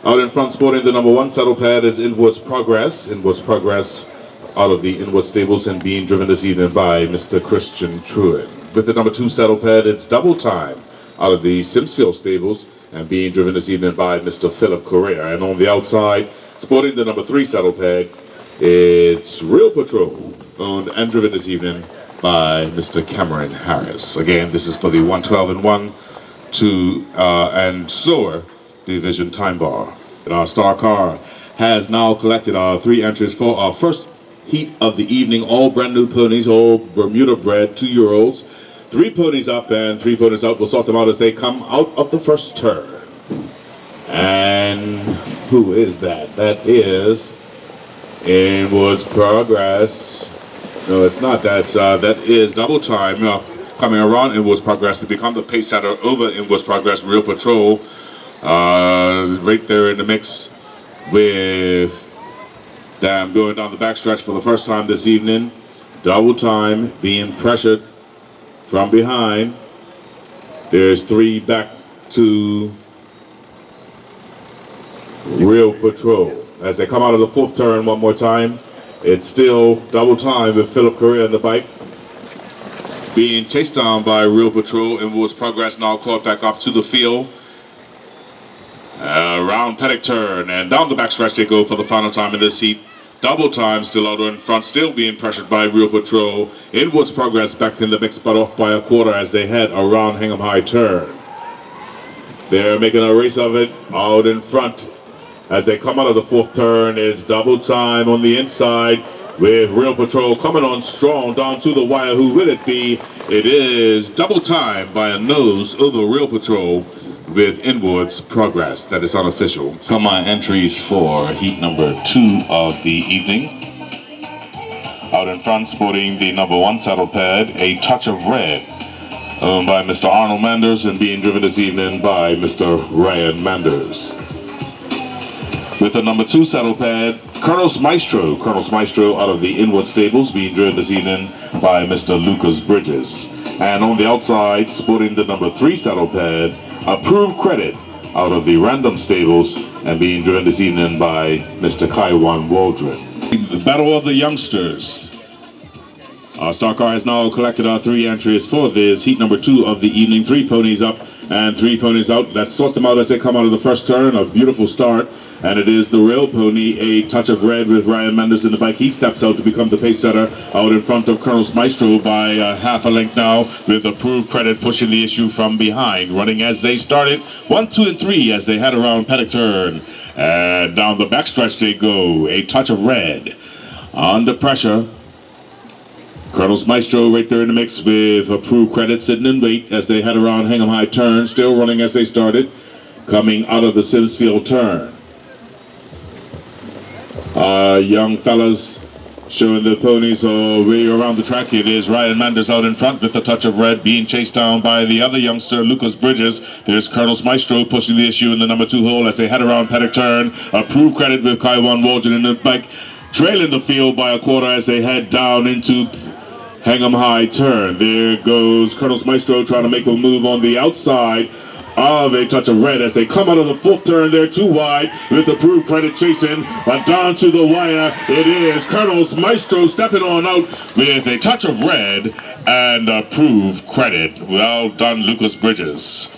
Out in front, sporting the number 1 saddle pad is Inward's Progress. Inward's Progress out of the Inward Stables and being driven this evening by Mr. Christian Truitt. With the number 2 saddle pad, it's Double Time out of the Simsfield Stables and being driven this evening by Mr. Philip Correa. And on the outside, sporting the number 3 saddle pad, it's Real Patrol, owned and driven this evening by Mr. Cameron Harris. Again, this is for the 112 and 1, 2 and slower division time bar. And our star car has now collected our 3 entries for our first heat of the evening. All brand new ponies, all Bermuda bred 2-year-olds. 3 ponies up and 3 ponies out. We'll sort them out as they come out of the first turn. And who is that? That is Inward's Progress. No, it's not. That is Double Time coming around Inward's Progress to become the pace setter over Inward's Progress. Real Patrol right there in the mix with them going down the backstretch for the first time this evening. Double Time being pressured from behind. There's 3 back to Real Patrol. As they come out of the 4th turn one more time, it's still Double Time with Philip Correa on the bike. Being chased down by Real Patrol. Inward's Progress now caught back up to the field. Around paddock turn and down the backstretch they go for the final time in this heat. Double Time still out in front, still being pressured by Real Patrol. Inward's Progress back in the mix, but off by a quarter as they head around Hingham High turn. They're making a race of it out in front. As they come out of the 4th turn, it's Double Time on the inside with Real Patrol coming on strong down to the wire. Who will it be? It is Double Time by a nose over Real Patrol with Inward's Progress. That is unofficial. Come on, entries for heat number 2 of the evening. Out in front, sporting the number 1 saddle pad, A Touch of Red, owned by Mr. Arnold Manders and being driven this evening by Mr. Ryan Manders. With the number 2 saddle pad, Colonel's Maestro. Colonel's Maestro out of the Inward Stables, being driven this evening by Mr. Lucas Bridges. And on the outside, sporting the number 3 saddle pad, Approved Credit out of the Random Stables and being driven this evening by Mr. Kaiwan Waldron. The Battle of the Youngsters. Our star car has now collected our 3 entries for this heat number 2 of the evening. 3 ponies up and 3 ponies out. Let's sort them out as they come out of the first turn. A beautiful start. And it is the Real Pony, A Touch of Red with Ryan Mendes in the bike. He steps out to become the pace setter out in front of Colonel's Maestro by half a length now, with Approved Credit pushing the issue from behind. Running as they started, 1, 2, and 3 as they head around paddock turn. And down the backstretch they go. A Touch of Red under pressure. Colonel's Maestro right there in the mix with Approved Credit sitting in wait as they head around Hingham High turn. Still running as they started, coming out of the Simsfield turn. Young fellas showing the ponies way around the track. It is Ryan Manders out in front with A Touch of Red being chased down by the other youngster, Lucas Bridges. There's Colonel's Maestro pushing the issue in the number 2 hole as they head around paddock turn. Approved Credit with Kaiwan Waldron in the bike, trailing the field by a quarter as they head down into Hingham High turn. There goes Colonel's Maestro trying to make a move on the outside of A Touch of Red as they come out of the 4th turn. They're too wide with Approved Credit chasing, but down to the wire it is Colonel's Maestro stepping on out with A Touch of Red and Approved Credit. Well done, Lucas Bridges.